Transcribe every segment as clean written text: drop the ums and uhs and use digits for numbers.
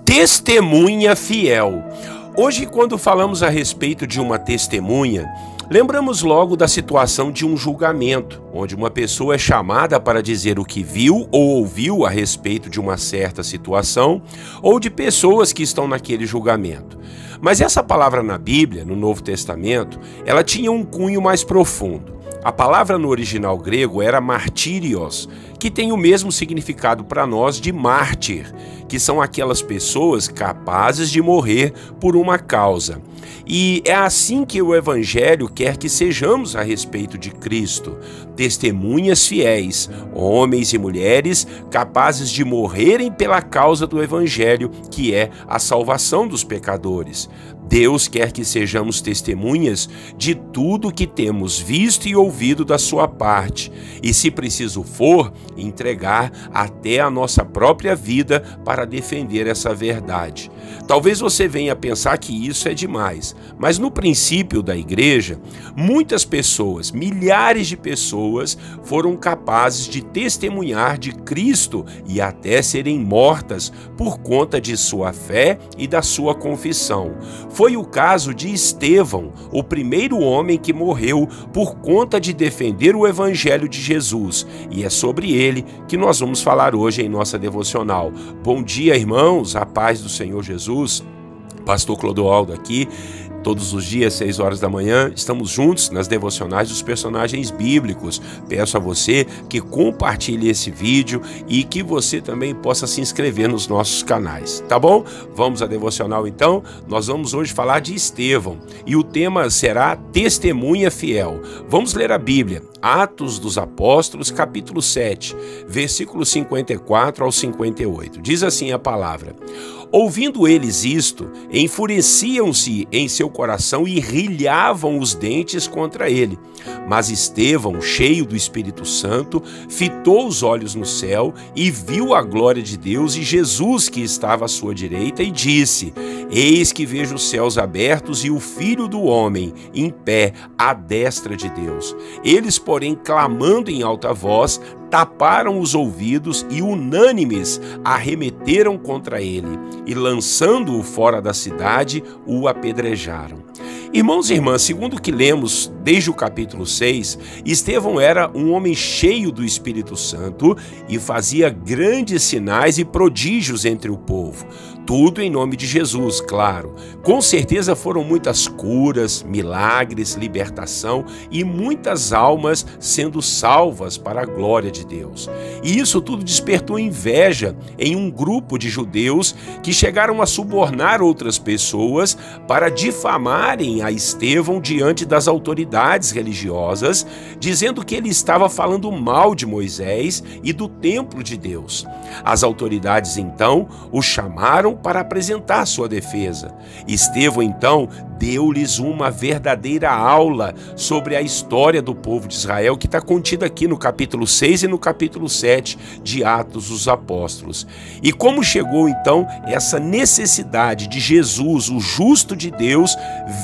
Testemunha fiel. Hoje, quando falamos a respeito de uma testemunha, lembramos logo da situação de um julgamento, onde uma pessoa é chamada para dizer o que viu ou ouviu a respeito de uma certa situação, ou de pessoas que estão naquele julgamento. Mas essa palavra na Bíblia, no Novo Testamento, ela tinha um cunho mais profundo. A palavra no original grego era martírios, que tem o mesmo significado para nós de mártir, que são aquelas pessoas capazes de morrer por uma causa. E é assim que o Evangelho quer que sejamos a respeito de Cristo, testemunhas fiéis, homens e mulheres capazes de morrerem pela causa do Evangelho, que é a salvação dos pecadores. Deus quer que sejamos testemunhas de tudo que temos visto e ouvido da sua parte, e se preciso for, entregar até a nossa própria vida para defender essa verdade. Talvez você venha pensar que isso é demais, mas no princípio da igreja, muitas pessoas, milhares de pessoas, foram capazes de testemunhar de Cristo e até serem mortas por conta de sua fé e da sua confissão. Foi o caso de Estevão, o primeiro homem que morreu por conta de defender o Evangelho de Jesus. E é sobre ele que nós vamos falar hoje em nossa devocional. Bom dia, irmãos, a paz do Senhor Jesus. Pastor Clodoaldo aqui. Todos os dias, 6 horas da manhã, estamos juntos nas devocionais dos personagens bíblicos. Peço a você que compartilhe esse vídeo e que você também possa se inscrever nos nossos canais, tá bom? Vamos à devocional então. Nós vamos hoje falar de Estevão e o tema será Testemunha Fiel. Vamos ler a Bíblia, Atos dos Apóstolos, capítulo 7, versículos 54 ao 58. Diz assim a palavra: ouvindo eles isto, enfureciam-se em seu coração e rilhavam os dentes contra ele. Mas Estevão, cheio do Espírito Santo, fitou os olhos no céu e viu a glória de Deus e Jesus que estava à sua direita e disse: eis que vejo os céus abertos e o Filho do Homem em pé à destra de Deus. Eles, porém, clamando em alta voz, taparam os ouvidos e, unânimes, arremeteram contra ele e, lançando-o fora da cidade, o apedrejaram. Irmãos e irmãs, segundo o que lemos desde o capítulo 6, Estevão era um homem cheio do Espírito Santo e fazia grandes sinais e prodígios entre o povo. Tudo em nome de Jesus, claro. Com certeza foram muitas curas, milagres, libertação e muitas almas sendo salvas para a glória de Deus. E isso tudo despertou inveja em um grupo de judeus que chegaram a subornar outras pessoas para difamarem a Estevão diante das autoridades religiosas, dizendo que ele estava falando mal de Moisés e do templo de Deus. As autoridades então o chamaram para apresentar sua defesa. Estevão então deu-lhes uma verdadeira aula sobre a história do povo de Israel, que está contida aqui no capítulo 6 e no capítulo 7 de Atos dos Apóstolos. E como chegou então essa necessidade de Jesus, o justo de Deus,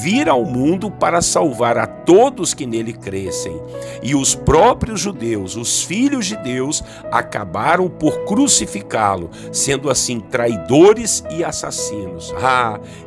vir ao mundo para salvar a todos que nele crescem. E os próprios judeus, os filhos de Deus, acabaram por crucificá-lo, sendo assim traidores e assassinos.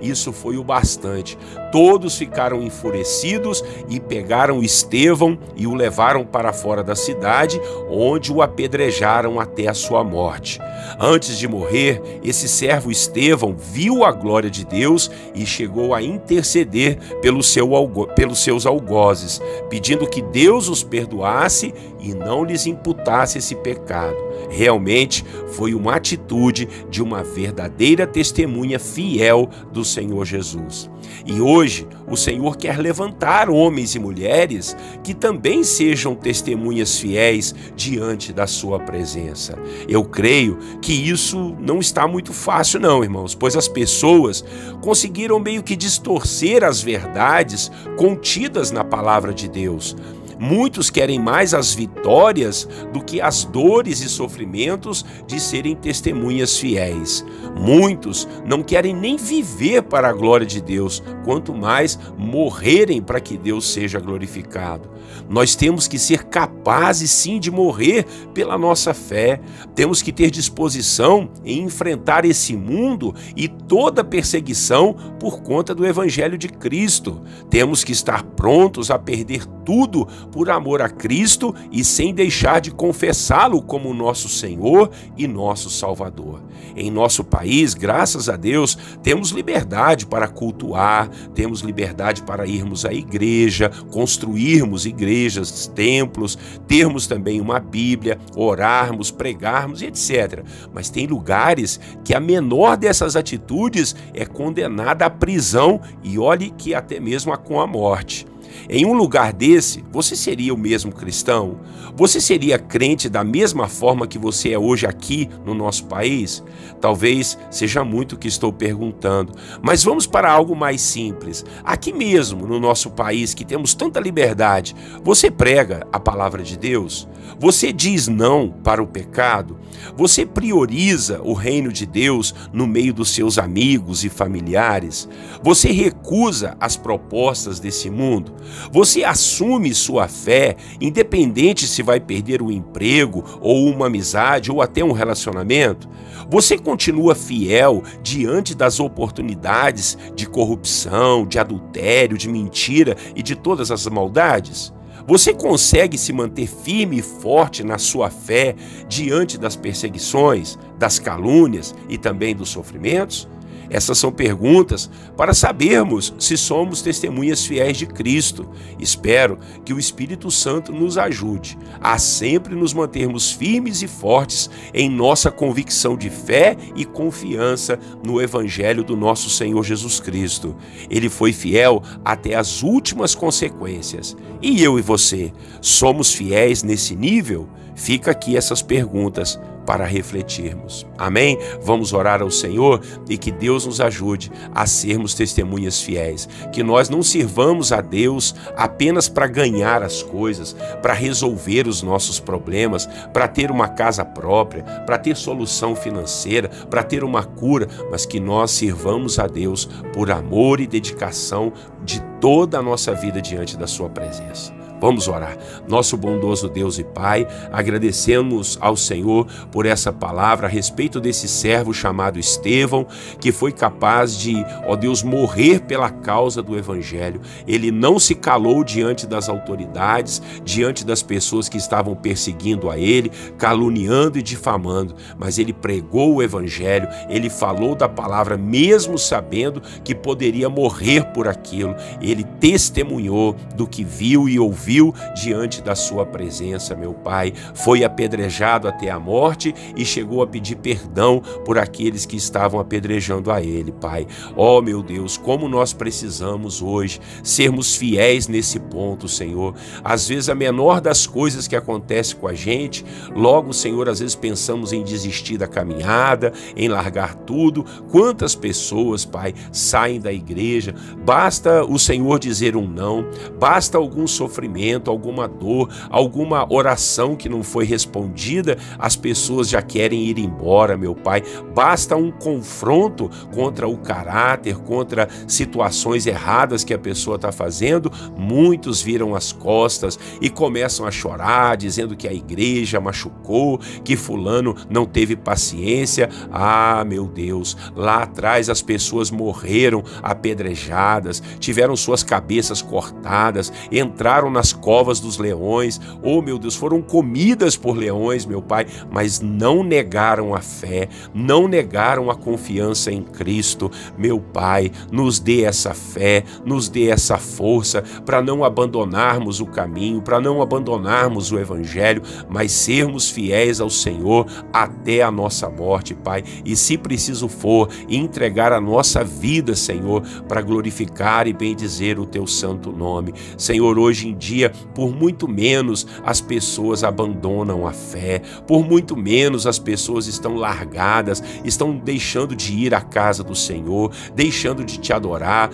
Isso foi o bastante. Todos ficaram enfurecidos e pegaram Estevão e o levaram para fora da cidade, onde o apedrejaram até a sua morte. Antes de morrer, esse servo Estevão viu a glória de Deus e chegou a interceder pelos seus algozes, pedindo que Deus os perdoasse e não lhes imputasse esse pecado. Realmente foi uma atitude de uma verdadeira testemunha fiel do Senhor Jesus. E hoje o Senhor quer levantar homens e mulheres que também sejam testemunhas fiéis diante da sua presença. Eu creio que isso não está muito fácil não, irmãos, pois as pessoas conseguiram meio que distorcer as verdades contidas na palavra de Deus. Muitos querem mais as vitórias do que as dores e sofrimentos de serem testemunhas fiéis. Muitos não querem nem viver para a glória de Deus, quanto mais morrerem para que Deus seja glorificado. Nós temos que ser capazes sim de morrer pela nossa fé. Temos que ter disposição em enfrentar esse mundo e toda perseguição por conta do Evangelho de Cristo. Temos que estar prontos a perder tudo por amor a Cristo e sem deixar de confessá-lo como nosso Senhor e nosso Salvador. Em nosso país, graças a Deus, temos liberdade para cultuar, temos liberdade para irmos à igreja, construirmos igrejas, templos, termos também uma Bíblia, orarmos, pregarmos, etc. Mas tem lugares que a menor dessas atitudes é condenada à prisão e olhe que até mesmo com a morte. Em um lugar desse, você seria o mesmo cristão? Você seria crente da mesma forma que você é hoje aqui no nosso país? Talvez seja muito o que estou perguntando, mas vamos para algo mais simples. Aqui mesmo, no nosso país, que temos tanta liberdade, você prega a palavra de Deus? Você diz não para o pecado? Você prioriza o reino de Deus no meio dos seus amigos e familiares? Você recusa as propostas desse mundo? Você assume sua fé, independente se vai perder o emprego, ou uma amizade, ou até um relacionamento? Você continua fiel diante das oportunidades de corrupção, de adultério, de mentira e de todas as maldades? Você consegue se manter firme e forte na sua fé diante das perseguições, das calúnias e também dos sofrimentos? Essas são perguntas para sabermos se somos testemunhas fiéis de Cristo. Espero que o Espírito Santo nos ajude a sempre nos mantermos firmes e fortes em nossa convicção de fé e confiança no Evangelho do nosso Senhor Jesus Cristo. Ele foi fiel até as últimas consequências. E eu e você, somos fiéis nesse nível? Fica aqui essas perguntas para refletirmos. Amém? Vamos orar ao Senhor e que Deus nos ajude a sermos testemunhas fiéis. Que nós não sirvamos a Deus apenas para ganhar as coisas, para resolver os nossos problemas, para ter uma casa própria, para ter solução financeira, para ter uma cura, mas que nós sirvamos a Deus por amor e dedicação de toda a nossa vida diante da sua presença. Vamos orar. Nosso bondoso Deus e Pai, agradecemos ao Senhor por essa palavra a respeito desse servo chamado Estevão, que foi capaz de, ó Deus, morrer pela causa do Evangelho. Ele não se calou diante das autoridades, diante das pessoas que estavam perseguindo a ele, caluniando e difamando, mas ele pregou o Evangelho, ele falou da palavra mesmo sabendo que poderia morrer por aquilo. Ele testemunhou do que viu e ouviu diante da sua presença, meu Pai. Foi apedrejado até a morte e chegou a pedir perdão por aqueles que estavam apedrejando a ele, Pai. Ó, meu Deus, como nós precisamos hoje sermos fiéis nesse ponto, Senhor. Às vezes a menor das coisas que acontece com a gente, logo, Senhor, às vezes pensamos em desistir da caminhada, em largar tudo. Quantas pessoas, Pai, saem da igreja, basta o Senhor dizer um não, basta algum sofrimento, alguma dor, alguma oração que não foi respondida, as pessoas já querem ir embora, meu Pai. Basta um confronto contra o caráter, contra situações erradas que a pessoa está fazendo, muitos viram as costas e começam a chorar, dizendo que a igreja machucou, que fulano não teve paciência. Ah, meu Deus, lá atrás as pessoas morreram apedrejadas, tiveram suas cabeças cortadas, entraram nas covas dos leões, oh meu Deus, foram comidas por leões, meu Pai, mas não negaram a fé, não negaram a confiança em Cristo. Meu Pai, nos dê essa fé, nos dê essa força para não abandonarmos o caminho, para não abandonarmos o Evangelho, mas sermos fiéis ao Senhor até a nossa morte, Pai, e se preciso for, entregar a nossa vida, Senhor, para glorificar e bendizer o Teu santo nome. Senhor, hoje em dia dia, por muito menos as pessoas abandonam a fé, por muito menos as pessoas estão largadas, estão deixando de ir à casa do Senhor, deixando de te adorar,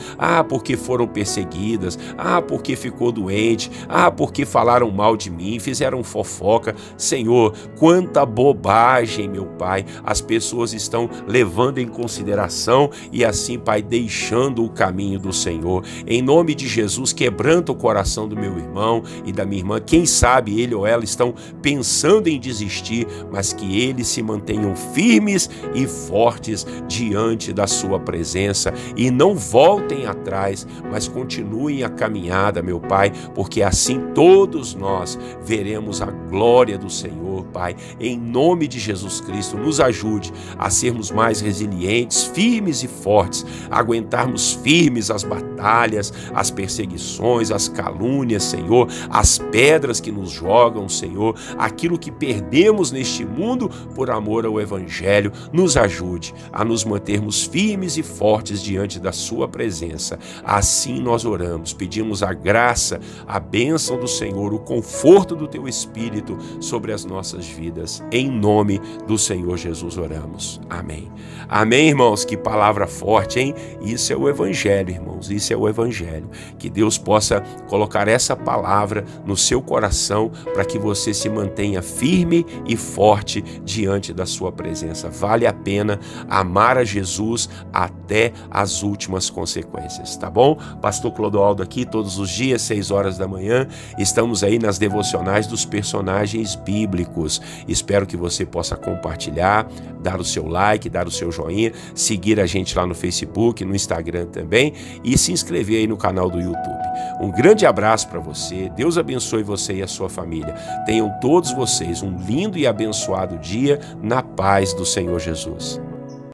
porque foram perseguidas, porque ficou doente, porque falaram mal de mim, fizeram fofoca. Senhor, quanta bobagem, meu Pai, as pessoas estão levando em consideração e assim, Pai, deixando o caminho do Senhor. Em nome de Jesus, quebranta o coração do meu irmão e da minha irmã. Quem sabe ele ou ela estão pensando em desistir, mas que eles se mantenham firmes e fortes diante da sua presença e não voltem atrás, mas continuem a caminhada, meu Pai, porque assim todos nós veremos a glória do Senhor, Pai. Em nome de Jesus Cristo, nos ajude a sermos mais resilientes, firmes e fortes, aguentarmos firmes as batalhas, as perseguições, as calúnias, Senhor, as pedras que nos jogam, Senhor, aquilo que perdemos neste mundo por amor ao Evangelho. Nos ajude a nos mantermos firmes e fortes diante da sua presença. Assim nós oramos, pedimos a graça, a bênção do Senhor, o conforto do teu Espírito sobre as nossas vidas. Em nome do Senhor Jesus oramos. Amém. Amém, irmãos? Que palavra forte, hein? Isso é o Evangelho, irmãos. Isso é o Evangelho. Que Deus possa colocar essa palavra no seu coração para que você se mantenha firme e forte diante da sua presença. Vale a pena amar a Jesus até as últimas consequências, tá bom? Pastor Clodoaldo aqui todos os dias, 6 horas da manhã. Estamos aí nas devocionais dos personagens bíblicos. Espero que você possa compartilhar, dar o seu like, dar o seu joinha, seguir a gente lá no Facebook, no Instagram também e se inscrever aí no canal do YouTube. Um grande abraço para você. Deus abençoe você e a sua família. Tenham todos vocês um lindo e abençoado dia na paz do Senhor Jesus.